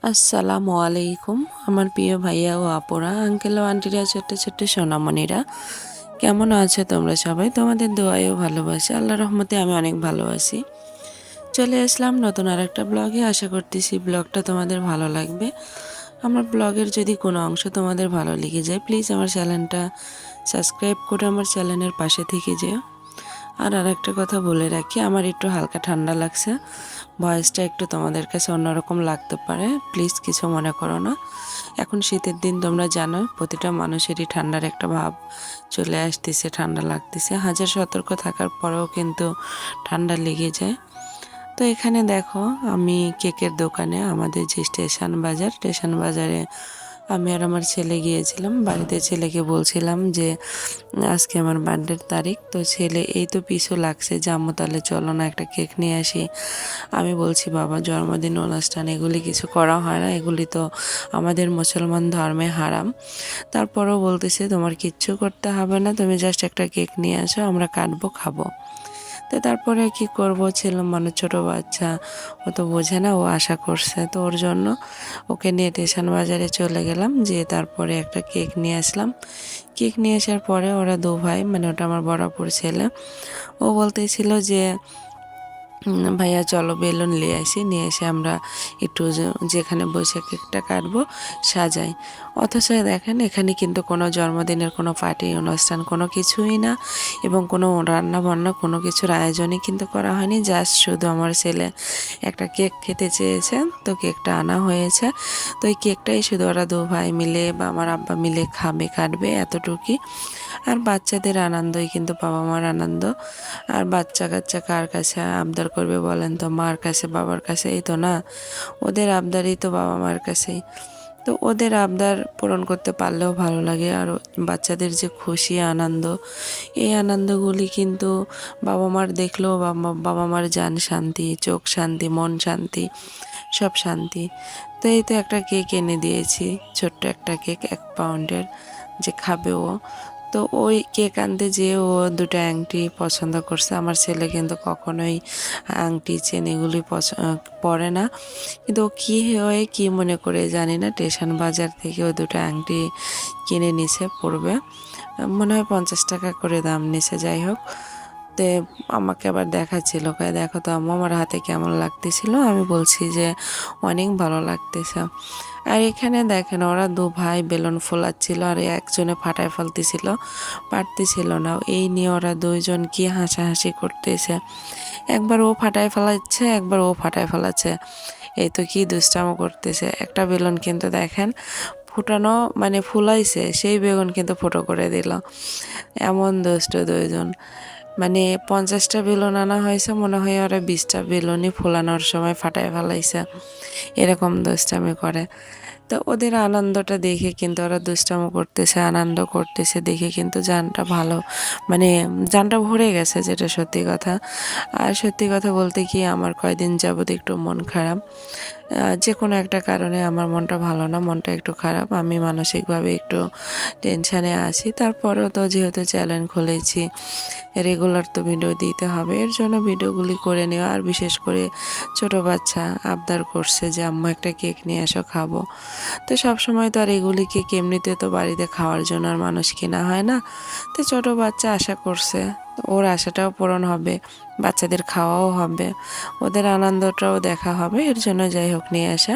আসসালামু আলাইকুম আমার প্রিয় ভাইয়া ও আপুরা আঙ্কেল ও আন্টিরা ছোট্ট ছোট্ট সোনামণিরা কেমন আছো তোমরা সবাই? তোমাদের দোয়ায় ও ভালোবাসা আল্লাহর রহমতে আমি অনেক ভালো আছি। চলে আসলাম নতুন আরেকটা ব্লগে। আশা করতেছি ব্লগটা তোমাদের ভালো লাগবে। আমার ব্লগের যদি কোনো অংশ তোমাদের ভালো লেগে যায় প্লিজ আমার চ্যানেলটা সাবস্ক্রাইব করে আমার চ্যানেলের পাশে থেকে যেও। আর আরেকটা কথা বলে রাখি, আমার একটু হালকা ঠান্ডা লাগছে, ভয়েসটা একটু তোমাদের কাছে অন্যরকম লাগতে পারে, প্লিজ কিছু মনে করো না। এখন শীতের দিন তোমরা জানো প্রতিটা মানুষেরই ঠান্ডার একটা ভাব চলে আসতেছে, ঠান্ডা লাগতেছে, হাজার সতর্ক থাকার পরেও কিন্তু ঠান্ডা লেগে যায়। তো এখানে দেখো আমি কেকের দোকানে, আমাদের যে স্টেশন বাজারে আমি আর আমার ছেলে গিয়েছিলাম। বাড়িতে ছেলেকে বলছিলাম যে আজকে আমার বার্থডের তারিখ, তো ছেলে এই তো পিছু লাগছে যে আম্মু তাহলে চলো না একটা কেক নিয়ে আসি। আমি বলছি বাবা জন্মদিন অনুষ্ঠান এগুলি কিছু করা হয় না, এগুলি তো আমাদের মুসলমান ধর্মে হারাম। তারপরেও বলতেছে তোমার কিচ্ছু করতে হবে না, তুমি জাস্ট একটা কেক নিয়ে আসো, আমরা কাটবো খাবো। তো তারপরে কি করব, ছিলাম মানুষ ছোট বাচ্চা, ও তো বোঝে না, ও আশা করছে, তো ওর জন্য ওকে নিয়ে স্টেশন বাজারে চলে গেলাম, যেয়ে তারপরে একটা কেক নিয়ে আসলাম। কেক নিয়ে আসার পরে ওরা দু ভাই, মানে ওটা আমার বড়াপুর ছেলে, ও বলতেছিল যে ভাইয়া চলো বেলুন নিয়ে আসি, নিয়ে এসে আমরা একটু যেখানে বসে কেকটা কাটবো সাজাই। অথচ দেখেন এখানে কিন্তু কোনো জন্মদিনের কোনো পার্টি অনুষ্ঠান কোনো কিছুই না, এবং কোনো রান্না বান্না কোনো কিছুর আয়োজনই কিন্তু করা হয়নি। জাস্ট শুধু আমার ছেলে একটা কেক খেতে চেয়েছে, তো কেকটা আনা হয়েছে। তো এই কেকটাই শুধু ওরা দু ভাই মিলে বা আমার আব্বা মিলে খাবে, কাটবে, এতটুকুই। আর বাচ্চাদের আনন্দই কিন্তু বাবা মার আনন্দ। আর বাচ্চা কাচ্চা কার কাছে আবদার করবে বলেন তো? মার কাছে, বাবার কাছে, এই তো না, ওদের আবদারই তো বাবা মার কাছেই। তো ওদের আবদার পূরণ করতে পারলেও ভালো লাগে। আর বাচ্চাদের যে খুশি আনন্দ, এই আনন্দগুলি কিন্তু বাবা মার দেখলেও বাবা মার জান শান্তি, চোখ শান্তি, মন শান্তি, সব শান্তি। তো এই তো একটা কেক এনে দিয়েছি, ছোট্ট একটা কেক 1 পাউন্ডের, যে খাবে ও। তো ওই কেক আনতে যেয়ে ও দুটো আংটি পছন্দ করছে। আমার ছেলে কিন্তু কখনোই আংটি চেন এগুলি পরে না, কিন্তু ও কী হয়ে কী মনে করে জানি না স্টেশন বাজার থেকে ও দুটো আংটি কিনে নিছে, পড়বে মনে হয় 50 টাকা করে দাম নিছে, যাই হোক। তে আমাকে আবার দেখাচ্ছিল, কয়ে দেখো তো আম্মু আমার হাতে কেমন লাগতেছিল। আমি বলছি যে অনেক ভালো লাগতেছে। আর এখানে দেখেন ওরা দু ভাই বেলুন ফোলাচ্ছিল, আর একজনে ফাটায় ফেলতেছিল, পারতেছিল না। এই নিয়ে ওরা দুইজন কি হাসাহাসি করতেছে, একবার ও ফাটায় ফেলাচ্ছে, একবার ও ফাটায় ফেলাচ্ছে, এই তো কি দুষ্টামো করতেছে। একটা বেলুন কিন্তু দেখেন ফুটানো, মানে ফুলাইছে সেই বেগুন কিন্তু ফুটো করে দিল। এমন দুষ্ট দুইজন, মানে 50টা বেলুন আনা হয়েছে, মনে হয় ওরা 20টা বেলুনই ফোলানোর সময় ফাটায় ফেলাইছে, এরকম দুষ্টামি করে। তো ওদের আনন্দটা দেখে কিন্তু, ওরা দুষ্টামো করতেছে আনন্দ করতেছে দেখে কিন্তু জানটা ভালো, মানে জানটা ভরে গেছে, যেটা সত্যি কথা। আর সত্যি কথা বলতে কি আমার কয়দিন যাবত একটু মন খারাপ, যে কোনো একটা কারণে আমার মনটা ভালো না, মনটা একটু খারাপ, আমি মানসিকভাবে একটু টেনশানে আছি। তারপরেও তো যেহেতু চ্যানেল খুলেছি, রেগুলার তো ভিডিও দিতে হবে, এর জন্য ভিডিওগুলি করে নেওয়া। আর বিশেষ করে ছোট বাচ্চা আবদার করছে যে আম্মু একটা কেক নিয়ে এসো খাবো, তো সব সময় তো আর এগুলি কেক এমনিতে তো বাড়িতে খাওয়ার জন্য আর মানুষ কেনা হয় না। তো ছোট বাচ্চা আশা করছে, তো ওর আশাটাও পূরণ হবে, বাচ্চাদের খাওয়াও হবে, ওদের আনন্দটাও দেখা হবে, এর জন্য যাই হোক নিয়ে আসা।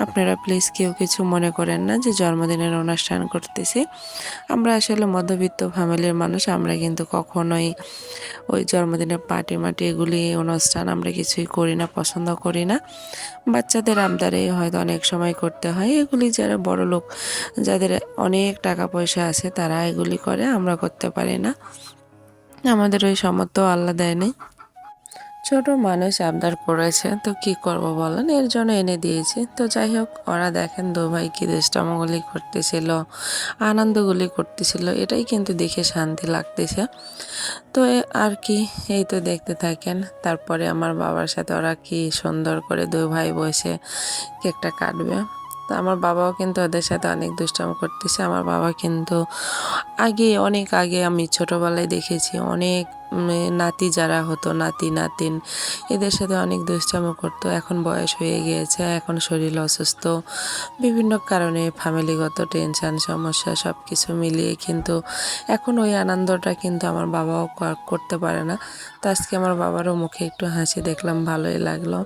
আপনারা প্লিজ কেউ কিছু মনে করেন না যে জন্মদিনের অনুষ্ঠান করতেছি। আমরা আসলে মধ্যবিত্ত ফ্যামিলির মানুষ, আমরা কিন্তু কখনোই ওই জন্মদিনের পার্টি মাটি এগুলি অনুষ্ঠান আমরা কিছুই করি না, পছন্দ করি না। বাচ্চাদের আবদারে হয়তো অনেক সময় করতে হয়, এগুলি যারা বড় লোক, যাদের অনেক টাকা পয়সা আছে তারা এগুলি করে, আমরা করতে পারি না, আমাদের ওই সামর্থ্য আল্লাহ দেয়নি। ছোট মানুষ আবদার করেছে তো কি করব বলেন, এর জন্য এনে দিয়েছি। তো যাই হোক, ওরা দেখেন দু ভাই কি দুষ্টামোগুলি করতেছিল, আনন্দগুলি করতেছিল, এটাই কিন্তু দেখে শান্তি লাগতেছে। তো আর কি, এই তো দেখতে থাকেন। তারপরে আমার বাবার সাথে ওরা কি সুন্দর করে দুই ভাই বসে কেকটা কাটবে। তো আমার বাবাও কিন্তু ওদের সাথে অনেক দুষ্টামি করতেছে। আমার বাবা কিন্তু অনেক আগে আমি ছোটোবেলায় দেখেছি অনেক নাতি যারা হতো, নাতি নাতিন, এদের সাথে অনেক দুষ্টামি করতো। এখন বয়স হয়ে গিয়েছে, এখন শরীর অসুস্থ, বিভিন্ন কারণে ফ্যামিলিগত টেনশন সমস্যা সব কিছু মিলিয়ে কিন্তু এখন ওই আনন্দটা কিন্তু আমার বাবাও করতে পারে না। তো আজকে আমার বাবারও মুখে একটু হাসি দেখলাম, ভালোই লাগলো।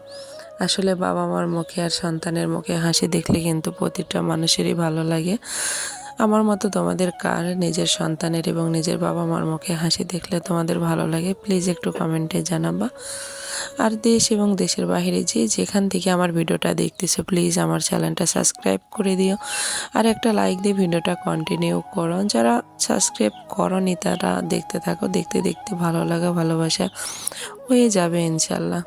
আসলে বাবা মার মুখে আর সন্তানের মুখে হাসি দেখলে কিন্তু প্রতিটা মানুষেরই ভালো লাগে। আমার মতো তোমাদের কার নিজের সন্তানের এবং নিজের বাবা মার মুখে হাসি দেখলে তোমাদের ভালো লাগে, প্লিজ একটু কমেন্টে জানাবা। আর দেশ এবং দেশের বাইরে যেখান থেকে আমার ভিডিওটা দেখতেছো, প্লিজ আমার চ্যানেলটা সাবস্ক্রাইব করে দিও আর একটা লাইক দিয়ে ভিডিওটা কন্টিনিউ করো। যারা সাবস্ক্রাইব করনি তারা দেখতে থাকো, দেখতে দেখতে ভালো লাগা ভালোবাসা হয়ে যাবে ইনশাল্লাহ।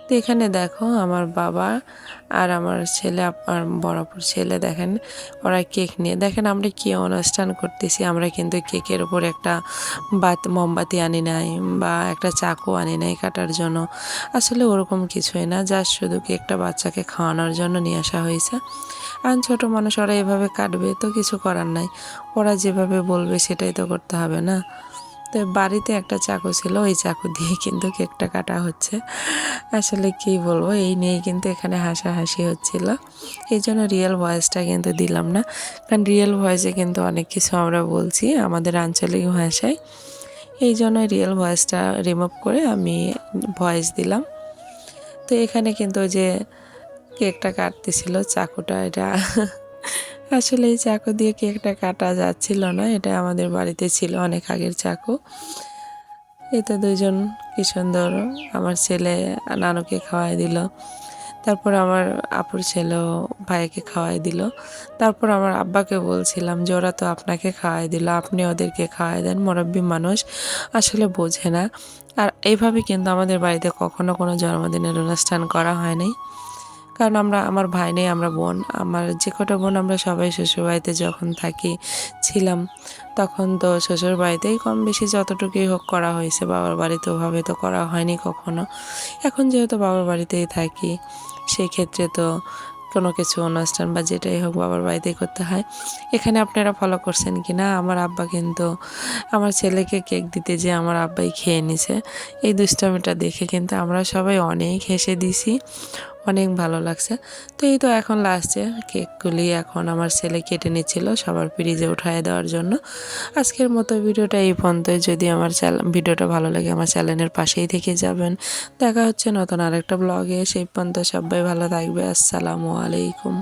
তো এখানে দেখো আমার বাবা আর আমার ছেলে, আমার বড়পুর ছেলে, দেখেন ওরা কেক নিয়ে, দেখেন আমরা কী অনুষ্ঠান করতেছি। আমরা কিন্তু কেকের উপর একটা মোমবাতি আনি নাই বা একটা চাকু আনি নাই কাটার জন্য, আসলে ওরকম কিছুই না, জাস্ট শুধু কেকটা বাচ্চাকে খাওয়ানোর জন্য নিয়ে আসা হয়েছে। আর ছোটো মানুষ ওরা এভাবে কাটবে, তো কিছু করার নাই, ওরা যেভাবে বলবে সেটাই তো করতে হবে না। তো বাড়িতে একটা চাকু ছিল, ওই চাকু দিয়ে কিন্তু কেকটা কাটা হচ্ছে। আসলে কি বলবো, এই নিয়েই কিন্তু এখানে হাসাহাসি হচ্ছিল। এই জন্য রিয়েল ভয়েসটা কিন্তু দিলাম না, কারণ রিয়েল ভয়েসে কিন্তু অনেক কিছু আমরা বলছি আমাদের আঞ্চলিক ভাষায়, এই জন্য রিয়েল ভয়েসটা রিমুভ করে আমি ভয়েস দিলাম। তো এখানে কিন্তু যে কেকটা কাটতেছিল চাকুটা, এটা আসলে এই চাকু দিয়ে কেকটা কাটা যাচ্ছিল না, এটা আমাদের বাড়িতে ছিল অনেক আগের চাকু। এই তো দুইজন কি সুন্দর, আমার ছেলে নানুকে খাওয়াই দিল, তারপর আমার আপুর ছেলেও ভাইকে খাওয়াই দিল। তারপর আমার আব্বাকে বলছিলাম যে ওরা তো আপনাকে খাওয়াই দিল, আপনি ওদেরকে খাওয়াই দেন, মুরব্বি মানুষ আসলে বোঝে না। আর এইভাবে কিন্তু আমাদের বাড়িতে কখনো কোনো জন্মদিনের অনুষ্ঠান করা হয়নি, কারণ আমার ভাই নেই, আমরা বোন, আমার যে কটা বোন আমরা সবাই শ্বশুরবাড়িতে যখন ছিলাম তখন তো শ্বশুর বাড়িতেই কম বেশি যতটুকুই হোক করা হয়েছে, বাবার বাড়িতে ওভাবে তো করা হয়নি কখনো। এখন যেহেতু বাবার বাড়িতেই থাকি, সেই ক্ষেত্রে তো কোনো কিছু অনুষ্ঠান বা যেটাই হোক বাবার বাড়িতেই করতে হয়। এখানে আপনারা ফলো করছেন কি না, আমার আব্বা কিন্তু আমার ছেলেকে কেক দিতে যে আমার আব্বাই খেয়ে নিছে। এই দুষ্টামিটা দেখে কিন্তু আমরা সবাই অনেক হেসে দিছি, অনেক ভালো লাগছে। তো এই তো এখন লাস্টে কেকগুলি এখন আমার ছেলে কেটে নিচ্ছিল সবার ফ্রিজে উঠায় দেওয়ার জন্য। আজকের মতো ভিডিওটা এই পর্যন্তই। যদি আমার ভিডিওটা ভালো লাগে আমার চ্যানেলের পাশেই থেকে যাবেন। দেখা হচ্ছে নতুন আরেকটা ব্লগে, সেই পর্যন্ত সবাই ভালো থাকবে। আসসালামু আলাইকুম।